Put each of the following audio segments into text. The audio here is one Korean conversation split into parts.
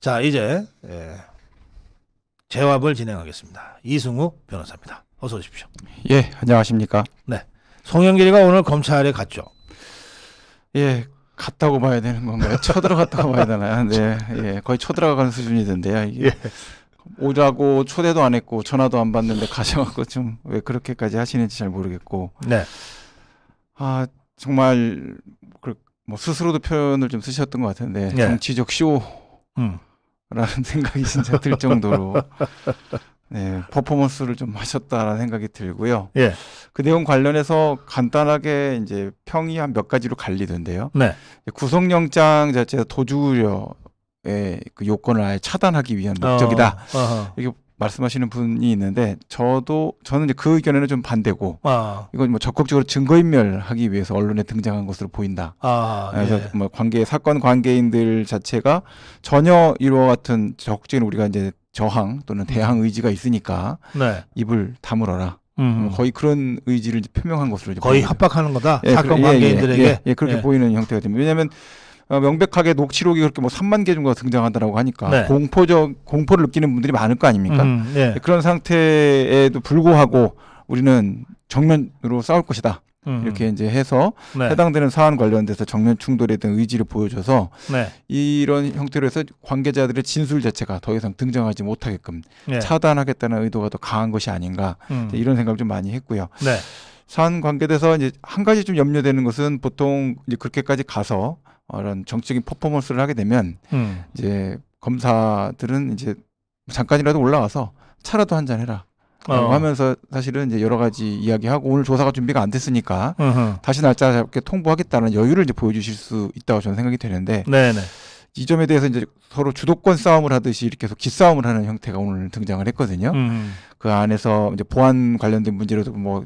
자, 이제 재화를 진행하겠습니다. 이승우 변호사입니다. 어서 오십시오. 예, 안녕하십니까. 네, 송영길이가 오늘 검찰에 갔죠. 예, 갔다고 봐야 되는 건가요? 쳐들어갔다고 봐야 되나요? 네, 예, 거의 쳐들어가는 수준이던데요. 이게 예. 오라고 초대도 안 했고 전화도 안 받는데 가셔갖고 좀 왜 그렇게까지 하시는지 잘 모르겠고. 네, 아, 정말 뭐 스스로도 표현을 좀 쓰셨던 것 같은데 네. 정치적 쇼라는 생각이 진짜 들 정도로 네, 퍼포먼스를 좀 하셨다라는 생각이 들고요. 예, 그 내용 관련해서 간단하게 이제 평이 한 몇 가지로 갈리던데요. 네, 구속영장 자체가 도주 우려의 그 요건을 아예 차단하기 위한 목적이다. 이렇게 말씀하시는 분이 있는데 저는 이제 그 의견에는 좀 반대고 이건 뭐 적극적으로 증거인멸하기 위해서 언론에 등장한 것으로 보인다. 그래서 예. 뭐 사건 관계인들 자체가 전혀 이와 같은 적극적인 우리가 이제 저항 또는 대항 의지가 있으니까 네, 입을 다물어라. 거의 그런 의지를 이제 표명한 것으로 이제 거의 보입니다. 합박하는 거다. 예, 사건 관계인들에게. 예, 그렇게 보이는 형태가 됩니다. 왜냐하면 명백하게 녹취록이 그렇게 뭐 3만 개 정도가 등장한다라고 하니까 네. 공포를 느끼는 분들이 많을 거 아닙니까? 예. 그런 상태에도 불구하고 우리는 정면으로 싸울 것이다. 이렇게 이제 해서 네. 해당되는 사안 관련돼서 정면 충돌에 대한 의지를 보여줘서 네. 이런 형태로 해서 관계자들의 진술 자체가 더 이상 등장하지 못하게끔 예. 차단하겠다는 의도가 더 강한 것이 아닌가 이런 생각을 좀 많이 했고요. 네. 사안 관계돼서 이제 한 가지 좀 염려되는 것은 보통 이제 그렇게까지 가서 이런 정치적인 퍼포먼스를 하게 되면 이제 검사들은 이제 잠깐이라도 올라와서 차라도 한잔 해라. 라고 하면서 사실은 이제 여러 가지 이야기하고 오늘 조사가 준비가 안 됐으니까 다시 날짜 잡게 통보하겠다는 여유를 이제 보여주실 수 있다고 저는 생각이 되는데 네네. 이 점에 대해서 이제 서로 주도권 싸움을 하듯이 이렇게 해서 기싸움을 하는 형태가 오늘 등장을 했거든요. 그 안에서 이제 보안 관련된 문제로도 뭐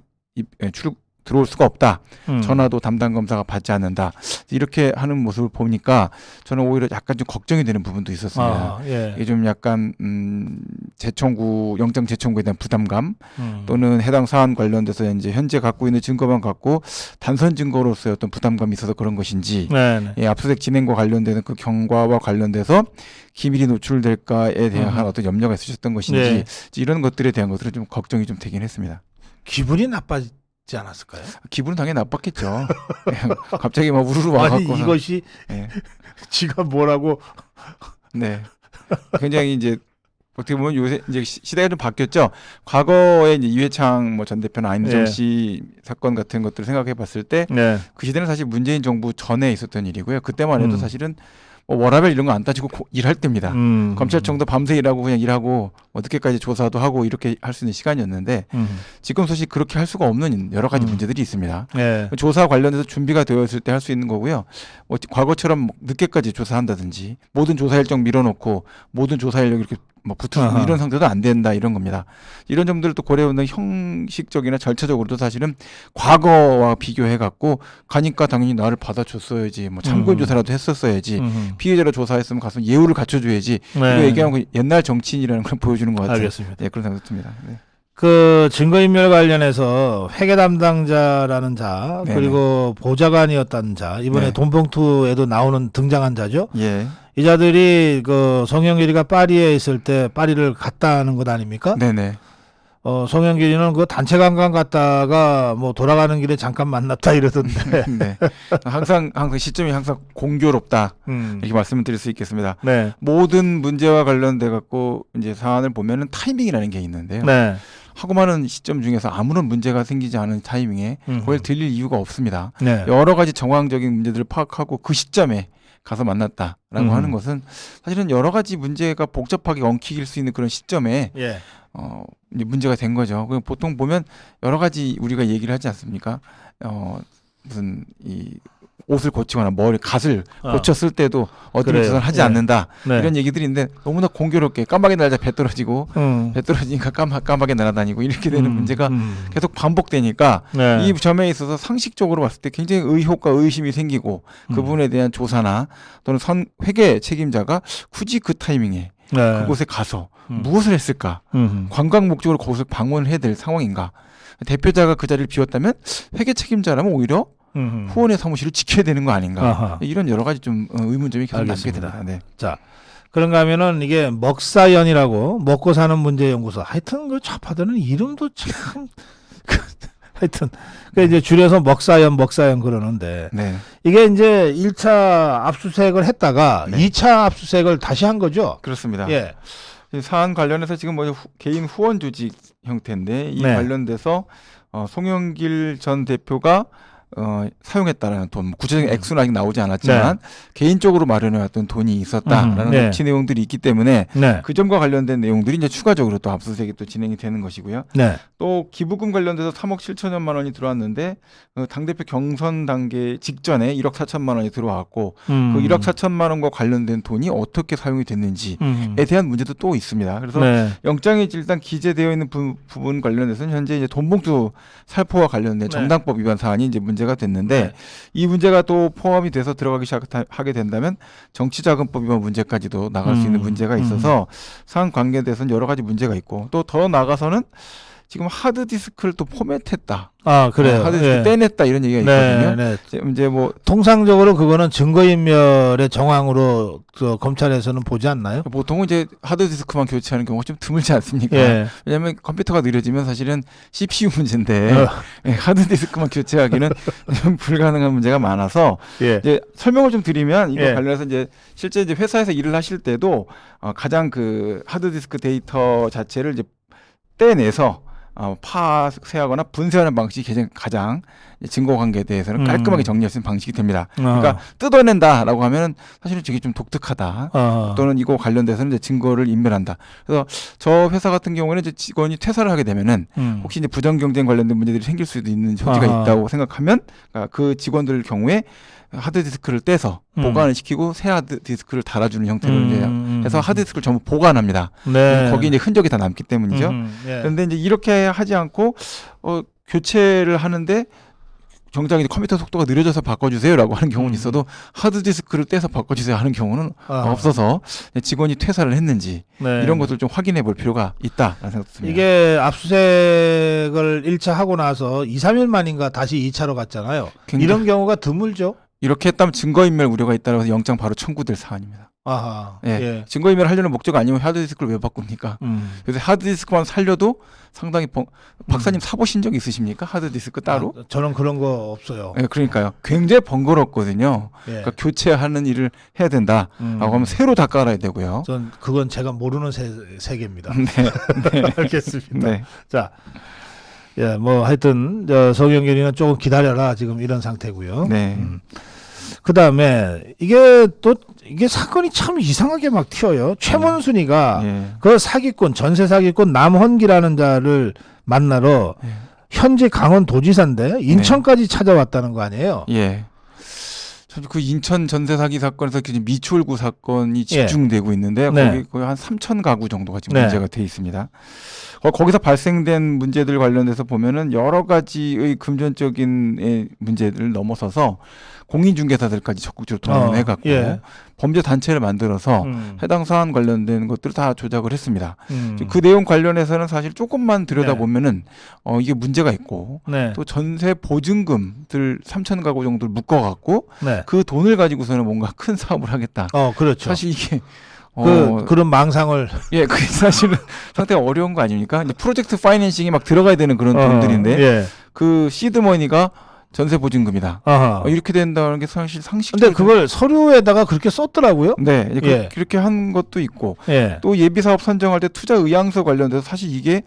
들어올 수가 없다. 전화도 담당 검사가 받지 않는다. 이렇게 하는 모습을 보니까 저는 오히려 약간 좀 걱정이 되는 부분도 있었습니다. 예. 이게 좀 약간 영장 재청구에 대한 부담감 또는 해당 사안 관련돼서 이제 현재 갖고 있는 증거만 갖고 단선 증거로서의 어떤 부담감이 있어서 그런 것인지 예, 압수수색 진행과 관련되는 그 경과와 관련돼서 기밀이 노출될까에 대한 어떤 염려가 있으셨던 것인지 네. 이런 것들에 대한 것들은 좀 걱정이 좀 되긴 했습니다. 기분이 나빠지지 않았을까요? 기분은 당연히 나빴겠죠. 갑자기 막 우르르 와갖고 아니 이것이 네. 지가 뭐라고. 네. 굉장히 이제 어떻게 보면 요새 이제 시대가 좀 바뀌었죠. 과거에 이제 이회창 뭐 전 대표나 안희정 예. 씨 사건 같은 것들을 생각해 봤을 때 네. 그 시대는 사실 문재인 정부 전에 있었던 일이고요. 그때만 해도 사실은 뭐 워라밸 이런 거 안 따지고 일할 때입니다. 검찰청도 밤새 일하고 그냥 일하고 늦게까지 조사도 하고 이렇게 할 수 있는 시간이었는데 지금 사실 그렇게 할 수가 없는 여러 가지 문제들이 있습니다. 네. 조사 관련해서 준비가 되었을 때 할 수 있는 거고요. 뭐 과거처럼 늦게까지 조사한다든지 모든 조사 일정 밀어놓고 모든 조사 인력 이렇게 뭐 붙은 이런 상태도 안 된다 이런 겁니다. 이런 점들을 또 고려해보는 형식적이나 절차적으로도 사실은 과거와 비교해갖고 가니까 당연히 나를 받아줬어야지 뭐 참고조사라도 했었어야지 피해자로 조사했으면 가서 예우를 갖춰줘야지 네. 이거 얘기하면 옛날 정치인이라는 걸 보여주는 것 같아요. 알겠습니다. 네, 그런 생각이 듭니다. 네. 그 증거인멸 관련해서 회계 담당자라는 자 네네. 그리고 보좌관이었다는 자 이번에 네. 돈봉투에도 나오는 등장한 자죠. 예. 이 자들이 그 송영길이가 파리에 있을 때 파리를 갔다는 것 아닙니까? 네네. 송영길이는 그 단체 관광 갔다가 뭐 돌아가는 길에 잠깐 만났다 이러던데. 네. 항상 시점이 항상 공교롭다. 음. 이렇게 말씀을 드릴 수 있겠습니다. 네. 모든 문제와 관련돼 갖고 이제 사안을 보면은 타이밍이라는 게 있는데요. 네. 하고 많은 시점 중에서 아무런 문제가 생기지 않은 타이밍에 거길 들릴 이유가 없습니다. 네. 여러 가지 정황적인 문제들을 파악하고 그 시점에 가서 만났다라고 하는 것은 사실은 여러 가지 문제가 복잡하게 엉키길 수 있는 그런 시점에 예. 이제 문제가 된 거죠. 보통 보면 여러 가지 우리가 얘기를 하지 않습니까? 무슨 이 옷을 고치거나 갓을 고쳤을 때도 어떤 조사를 하지 않는다. 네. 이런 얘기들이 있는데 너무나 공교롭게 깜박이 날자 배 떨어지고 배 떨어지니까 깜박이 날아다니고 이렇게 되는 문제가 계속 반복되니까 네. 이 점에 있어서 상식적으로 봤을 때 굉장히 의혹과 의심이 생기고 그 부분에 대한 조사나 또는 회계 책임자가 굳이 그 타이밍에 네. 그곳에 가서 무엇을 했을까? 관광 목적으로 그곳을 방문을 해야 될 상황인가? 대표자가 그 자리를 비웠다면 회계 책임자라면 오히려 후원의 사무실을 지켜야 되는 거 아닌가? 아하. 이런 여러 가지 좀 의문점이 계속 남게 알겠습니다. 됩니다. 네. 자, 그런가 하면은 이게 먹사연이라고 먹고 사는 문제 연구소. 하여튼 그 좌파들은 이름도 참 하여튼 그 이제 줄여서 먹사연 그러는데 네. 이게 이제 1차 압수수색을 했다가 네. 2차 압수수색을 다시 한 거죠. 그렇습니다. 예. 이 사안 관련해서 지금 뭐 개인 후원 조직 형태인데 이 네. 관련돼서 송영길 전 대표가 사용했다라는 돈, 구체적인 액수는 아직 나오지 않았지만 개인적으로 마련해왔던 돈이 있었다라는 네. 녹취 내용들이 있기 때문에 네. 그 점과 관련된 내용들이 이제 추가적으로 또 압수수색이 또 진행이 되는 것이고요. 네. 또 기부금 관련돼서 3억 7천여만 원이 들어왔는데 당대표 경선 단계 직전에 1억 4천만 원이 들어왔고 그 1억 4천만 원과 관련된 돈이 어떻게 사용이 됐는지에 대한 문제도 또 있습니다. 그래서 네. 영장에 일단 기재되어 있는 부분 관련해서는 현재 이제 돈봉투 살포와 관련된 정당법 위반 사안이 이제 문제가 됐는데 이 문제가 또 포함이 돼서 들어가기 시작하게 된다면 정치자금법 위반 문제까지도 나갈 수 있는 문제가 있어서 사안 관계에 대해서는 여러 가지 문제가 있고 또 더 나가서는 지금 하드디스크를 또 포맷했다. 아, 그래요. 하드디스크 떼냈다 이런 얘기가 있거든요. 네. 이제 뭐 통상적으로 그거는 증거인멸의 정황으로 그 검찰에서는 보지 않나요? 보통은 이제 하드디스크만 교체하는 경우가 좀 드물지 않습니까? 예. 왜냐하면 컴퓨터가 느려지면 사실은 CPU 문제인데 하드디스크만 교체하기는 좀 불가능한 문제가 많아서 예. 이제 설명을 좀 드리면 이거 예. 관련해서 이제 실제 이제 회사에서 일을 하실 때도 가장 그 하드디스크 데이터 자체를 이제 떼내서 파쇄하거나 분쇄하는 방식이 가장 증거관계에 대해서는 깔끔하게 정리할 수 있는 방식이 됩니다. 그러니까 뜯어낸다라고 하면 사실은 저게 좀 독특하다. 또는 이거 관련돼서는 이제 증거를 인멸한다. 그래서 저 회사 같은 경우에는 이제 직원이 퇴사를 하게 되면은 혹시 이제 부정 경쟁 관련된 문제들이 생길 수도 있는 소지가 있다고 생각하면 그 직원들 경우에 하드디스크를 떼서 보관을 시키고 새 하드디스크를 달아주는 형태로 이제 해서 하드디스크를 전부 보관합니다. 네. 거기 이제 흔적이 다 남기 때문이죠. 예. 그런데 이제 이렇게 하지 않고 교체를 하는데 정작 이제 컴퓨터 속도가 느려져서 바꿔주세요라고 하는 경우는 있어도 하드디스크를 떼서 바꿔주세요 하는 경우는 없어서 직원이 퇴사를 했는지 이런 것들 좀 확인해 볼 필요가 있다라는 생각이 듭니다. 이게 압수수색을 1차 하고 나서 2, 3일 만인가 다시 2차로 갔잖아요. 이런 경우가 드물죠. 이렇게 했다면 증거인멸 우려가 있다고 해서 영장 바로 청구될 사안입니다. 아하. 예. 예. 증거인멸 하려는 목적 아니면 하드디스크를 왜 바꿉니까? 그래서 하드디스크만 살려도 상당히 박사님 사보신 적 있으십니까? 하드디스크 따로? 저는 그런 거 없어요. 예, 그러니까요. 굉장히 번거롭거든요. 예. 그러니까 교체하는 일을 해야 된다라고 하면 새로 다 깔아야 되고요. 전 그건 제가 모르는 세계입니다. 네. 알겠습니다. 네. 자, 예, 뭐 하여튼 송영길이는 조금 기다려라 지금 이런 상태고요. 네. 그다음에 이게 사건이 참 이상하게 막 튀어요. 최문순이가 예. 그 사기꾼 전세 사기꾼 남헌기라는 자를 만나러 예. 현재 강원도지사인데 인천까지 찾아왔다는 거 아니에요? 예. 그 인천 전세 사기 사건에서 미추홀구 사건이 집중되고 있는데 거기 거의 한 3천 가구 정도가 지금 문제가 돼 있습니다. 거기서 발생된 문제들 관련돼서 보면은 여러 가지의 금전적인 문제들을 넘어서서 공인중개사들까지 적극적으로 동원해 갖고 범죄 단체를 만들어서 해당 사안 관련된 것들을 다 조작을 했습니다. 그 내용 관련해서는 사실 조금만 들여다보면은 이게 문제가 있고 또 전세 보증금들 3천 가구 정도를 묶어 갖고 그 돈을 가지고서는 뭔가 큰 사업을 하겠다. 그렇죠. 사실 이게 그런 망상을 그게 사실은 상당히 어려운 거 아닙니까? 이제 프로젝트 파이낸싱이 막 들어가야 되는 그런 돈들인데 그 시드머니가 전세 보증금이다. 이렇게 된다는 게 사실 상식. 근데 그걸 서류에다가 그렇게 썼더라고요. 네, 그렇게 한 것도 있고 또 예비 사업 선정할 때 투자 의향서 관련돼서 사실 이게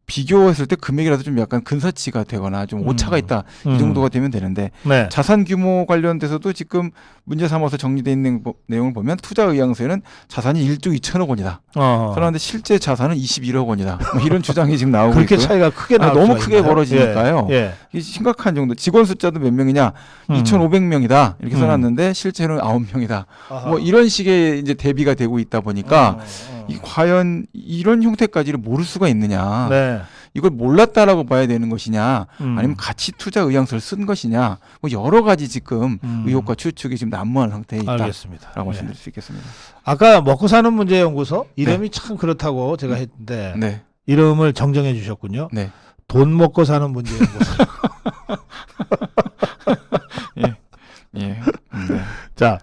비교했을 때 금액이라도 좀 약간 근사치가 되거나 좀 오차가 있다 이 정도가 되면 되는데 자산 규모 관련돼서도 지금 문제 삼아서 정리되어 있는 내용을 보면 투자 의향서에는 자산이 1조 2천억 원이다. 그런데 실제 자산은 21억 원이다. 뭐 이런 주장이 지금 나오고 그렇게 있고요. 차이가 크게 나올 너무 크게 벌어지니까요. 이게 심각한 정도. 직원 숫자도 몇 명이냐? 2,500명이다. 이렇게 써놨는데 실제로는 9명이다. 뭐 이런 식의 이제 대비가 되고 있다 보니까 과연 이런 형태까지를 모를 수가 있느냐? 이걸 몰랐다라고 봐야 되는 것이냐, 아니면 가치 투자 의향서를 쓴 것이냐, 뭐 여러 가지 지금 의혹과 추측이 지금 난무한 상태에 있다라고 말씀드릴 수 있겠습니다. 아까 먹고 사는 문제 연구소 이름이 참 그렇다고 제가 했는데 이름을 정정해 주셨군요. 돈 먹고 사는 문제 연구소. 자,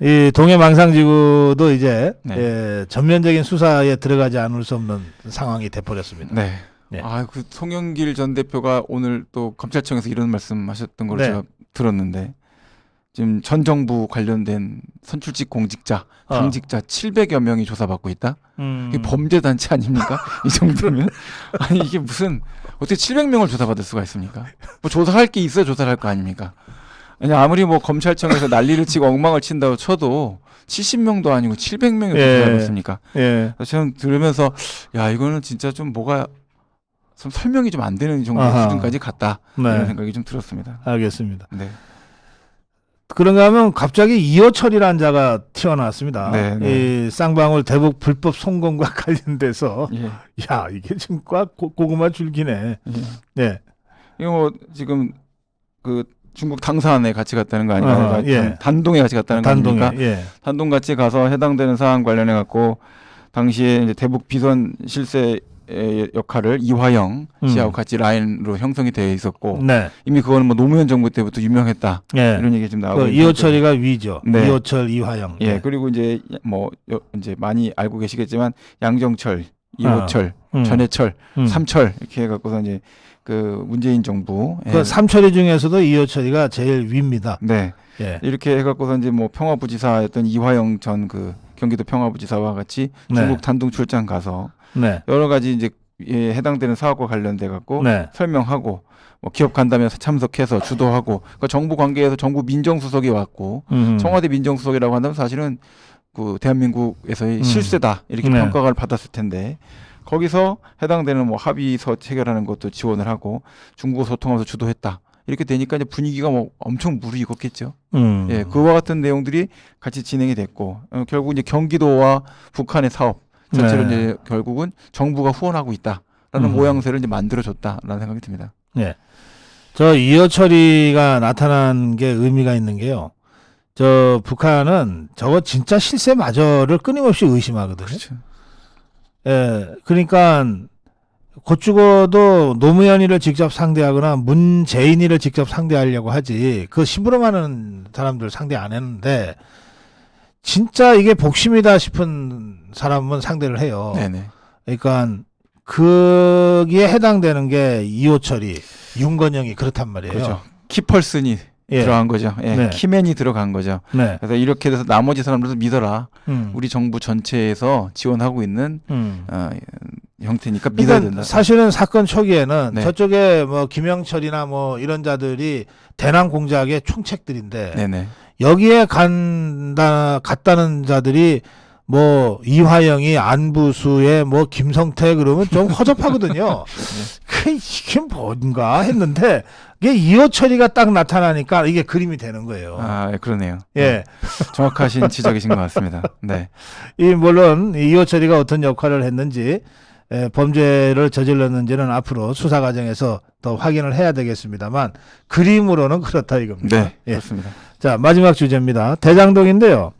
이 동해망상지구도 이제 네. 예, 전면적인 수사에 들어가지 않을 수 없는 상황이 돼버렸습니다. 네. 네. 아, 그 송영길 전 대표가 오늘 또 검찰청에서 이런 말씀하셨던 걸 네. 제가 들었는데 지금 전 정부 관련된 선출직 공직자, 당직자 700여 명이 조사받고 있다. 이게 범죄 단체 아닙니까? 이 정도면 아니 이게 무슨 어떻게 700명을 조사받을 수가 있습니까? 뭐 조사할 게 있어야 조사를 할 거 아닙니까? 아니 아무리 뭐 검찰청에서 난리를 치고 엉망을 친다고 쳐도 70명도 아니고 700명이 예. 조사받습니까? 예. 저는 들으면서 야 이거는 진짜 좀 뭐가 좀 설명이 좀 안 되는 정도의 아하. 수준까지 갔다 이런 네. 생각이 좀 들었습니다. 알겠습니다. 네. 그런가 하면 갑자기 이호철이라는 자가 튀어나왔습니다. 네, 네. 이 쌍방울 대북 불법 송금과 관련돼서 예. 야 이게 지금 꽉 고구마 줄기네. 예. 네. 이거 뭐 지금 그 중국 당산에 같이 갔다는 거 아하, 아닌가요? 예. 단동에 같이 갔다는 거 단동에. 아닙니까? 예. 단동 같이 가서 해당되는 사안 관련해 갖고 당시에 이제 대북 비선 실세 역할을 이화영 씨하고 같이 라인으로 형성이 되어 있었고 네. 이미 그거는 뭐 노무현 정부 때부터 유명했다 예. 이런 얘기 지금 나오고 그 있는데. 이호철이가 위죠. 네. 이호철, 이화영. 예, 네. 그리고 이제 뭐 이제 많이 알고 계시겠지만 양정철, 이호철, 음. 전해철, 음. 삼철 이렇게 해갖고서 이제 그 문재인 정부 그 삼철이 중에서도 이호철이가 제일 위입니다. 네 예. 이렇게 해갖고서 이제 뭐 평화부지사였던 이화영 전 그 경기도 평화부지사와 같이 네. 중국 단둥 출장 가서 네. 여러 가지 이제 해당되는 사업과 관련돼 갖고 네. 설명하고 뭐 기업 간담회에서 참석해서 주도하고 그러니까 정부 관계에서 정부 민정수석이 왔고 청와대 민정수석이라고 한다면 사실은 그 대한민국에서의 실세다 이렇게 네. 평가를 받았을 텐데 거기서 해당되는 뭐 합의서 체결하는 것도 지원을 하고 중국어 소통하면서 주도했다 이렇게 되니까 이제 분위기가 뭐 엄청 무르익었겠죠. 예, 그와 같은 내용들이 같이 진행이 됐고 결국 이제 경기도와 북한의 사업 자체를 네. 이제 결국은 정부가 후원하고 있다라는 모양새를 이제 만들어줬다라는 생각이 듭니다. 네. 저 이호철이가 나타난 게 의미가 있는 게요. 저 북한은 저거 진짜 실세마저를 끊임없이 의심하거든요. 그렇죠. 예, 그러니까 곧 죽어도 노무현이를 직접 상대하거나 문재인이를 직접 상대하려고 하지 그 심부름하는 사람들 상대 안 했는데 진짜 이게 복심이다 싶은 사람은 상대를 해요. 네네. 그러니까 거기에 해당되는 게 이호철이, 윤건영이 그렇단 말이에요. 그렇죠. 키펄슨이 예. 들어간 거죠. 예. 네. 키맨이 들어간 거죠. 네. 그래서 이렇게 돼서 나머지 사람들도 믿어라. 음. 우리 정부 전체에서 지원하고 있는 음. 형태니까 믿어야 그러니까 된다. 사실은 사건 초기에는 네. 저쪽에 뭐 김영철이나 뭐 이런 자들이 대남 공작의 총책들인데 네네. 여기에 갔다는 자들이 뭐 이화영이 안부수에 뭐 김성태 그러면 좀 허접하거든요. 이게 뭔가 했는데 이게 이호철이가 딱 나타나니까 이게 그림이 되는 거예요. 아, 예, 그러네요. 예. 정확하신 지적이신 것 같습니다. 네. 이 물론 이호철이가 어떤 역할을 했는지 범죄를 저질렀는지는 앞으로 수사 과정에서 더 확인을 해야 되겠습니다만 그림으로는 그렇다 이겁니다. 네. 예. 그렇습니다. 자, 마지막 주제입니다. 대장동인데요.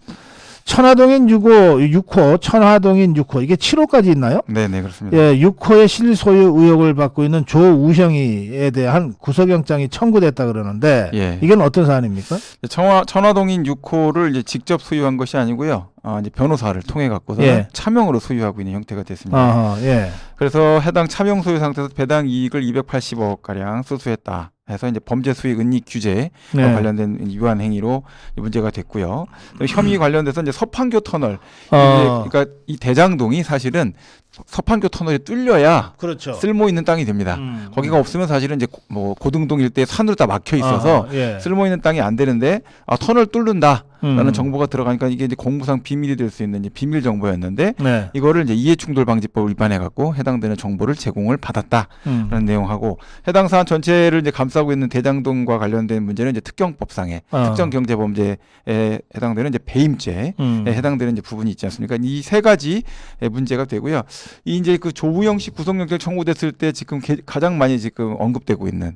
천화동인 6호, 천화동인 6호 이게 7호까지 있나요? 네네, 그렇습니다. 예, 6호의 실소유 의혹을 받고 있는 조우형이에 대한 구속영장이 청구됐다 그러는데 예. 이건 어떤 사안입니까? 천화동인 6호를 이제 직접 소유한 것이 아니고요. 이제 변호사를 통해 갖고서 예. 차명으로 소유하고 있는 형태가 됐습니다. 아하, 예. 그래서 해당 차명 소유 상태에서 배당 이익을 280억 가량 수수했다. 해서 이제 범죄 수익 은닉 규제에 네. 관련된 위반 행위로 문제가 됐고요. 또 혐의 관련돼서 이제 서판교 터널, 어, 그러니까 이 대장동이 사실은 서판교 터널이 뚫려야 그렇죠. 쓸모 있는 땅이 됩니다. 거기가 없으면 사실은 이제 뭐 고등동 일대 산으로 다 막혀 있어서 예. 쓸모 있는 땅이 안 되는데 터널 뚫는다라는 음. 정보가 들어가니까 이게 이제 공무상 비밀이 될 수 있는 이제 비밀 정보였는데 네. 이거를 이제 이해충돌방지법을 위반해 갖고 해당되는 정보를 제공을 받았다라는 내용하고 해당 사안 전체를 이제 감싸고 있는 대장동과 관련된 문제는 이제 특경법상의 특정 경제 범죄에 해당되는 이제 배임죄에 해당되는 이제 부분이 있지 않습니까? 이 세 가지 문제가 되고요. 이 이제 그 조우영 씨 구속영장 청구됐을 때 지금 가장 많이 지금 언급되고 있는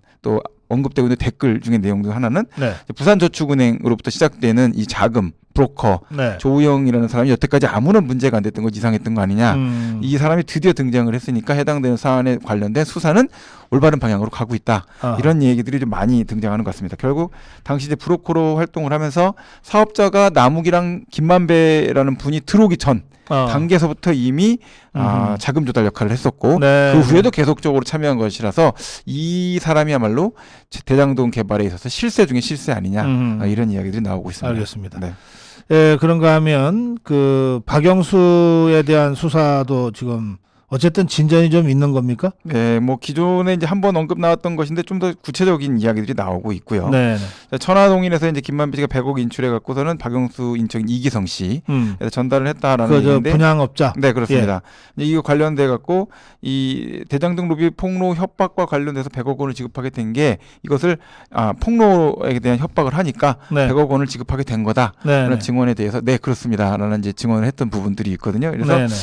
댓글 중에 내용 중 하나는 네. 부산저축은행으로부터 시작되는 이 자금 브로커 네. 조우영이라는 사람이 여태까지 아무런 문제가 안 됐던 거 이상했던 거 아니냐. 이 사람이 드디어 등장을 했으니까 해당되는 사안에 관련된 수사는 올바른 방향으로 가고 있다. 아하. 이런 얘기들이 좀 많이 등장하는 것 같습니다. 결국 당시 이제 브로커로 활동을 하면서 사업자가 남욱이랑 김만배라는 분이 들어오기 전 단계에서부터 이미 자금 조달 역할을 했었고 네. 그 후에도 계속적으로 참여한 것이라서 이 사람이야말로 대장동 개발에 있어서 실세 중에 실세 아니냐 이런 이야기들이 나오고 있습니다. 알겠습니다. 네. 예, 그런가 하면 그 박영수에 대한 수사도 지금 어쨌든 진전이 좀 있는 겁니까? 네, 뭐 기존에 이제 한번 언급 나왔던 것인데 좀 더 구체적인 이야기들이 나오고 있고요. 네. 천화동인에서 이제 김만배 씨가 100억 인출해 갖고서는 박영수 인척인 이기성 씨에서 전달을 했다라는 그저 얘기인데, 분양업자. 네, 그렇습니다. 이제 이거 관련돼 갖고 이 대장동 로비 폭로 협박과 관련돼서 100억 원을 지급하게 된 게 이것을 폭로에 대한 협박을 하니까 네. 100억 원을 지급하게 된 거다라는 네. 증언에 대해서 네, 그렇습니다라는 이제 증언을 했던 부분들이 있거든요. 그래서 네. 네.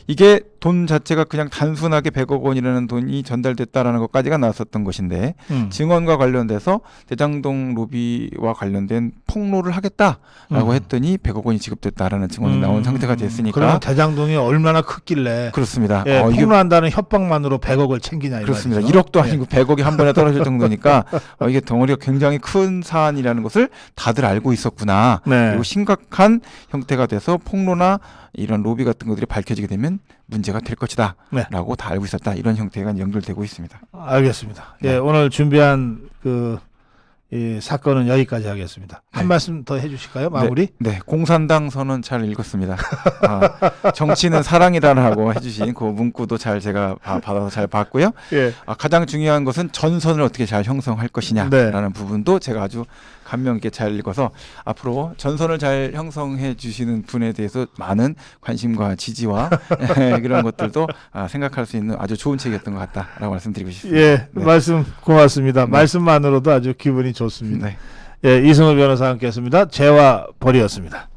이게 돈 자체가 그냥 단순하게 100억 원이라는 돈이 전달됐다라는 것까지가 나왔었던 것인데 증언과 관련돼서 대장동 로비와 관련된 폭로를 하겠다라고 했더니 100억 원이 지급됐다라는 증언이 나온 상태가 됐으니까. 그럼 대장동이 얼마나 컸길래 그렇습니다. 예, 이게 폭로한다는 협박만으로 100억을 챙기냐 이 그렇습니다. 말이죠. 1억도 아니고 100억이 한 번에 떨어질 정도니까 이게 덩어리가 굉장히 큰 사안이라는 것을 다들 알고 있었구나. 네. 그리고 심각한 형태가 돼서 폭로나 이런 로비 같은 것들이 밝혀지게 되면 문제가 될 것이다 네. 라고 다 알고 있었다. 이런 형태가 연결되고 있습니다. 알겠습니다. 네. 예, 오늘 준비한 이 사건은 여기까지 하겠습니다. 한 네. 말씀 더 해주실까요? 마무리? 네, 공산당 선언 잘 읽었습니다. 정치는 사랑이다라고 해주신 그 문구도 잘 제가 받아서 잘 봤고요. 예. 가장 중요한 것은 전선을 어떻게 잘 형성할 것이냐라는 네. 부분도 제가 아주 감명 있게 잘 읽어서 앞으로 전선을 잘 형성해 주시는 분에 대해서 많은 관심과 지지와 그런 것들도 생각할 수 있는 아주 좋은 책이었던 것 같다라고 말씀드리고 싶습니다. 예, 네. 말씀 고맙습니다. 네. 말씀만으로도 아주 기분이 좋습니다. 네. 예, 이승우 변호사와 함께했습니다. 재와 벌이었습니다.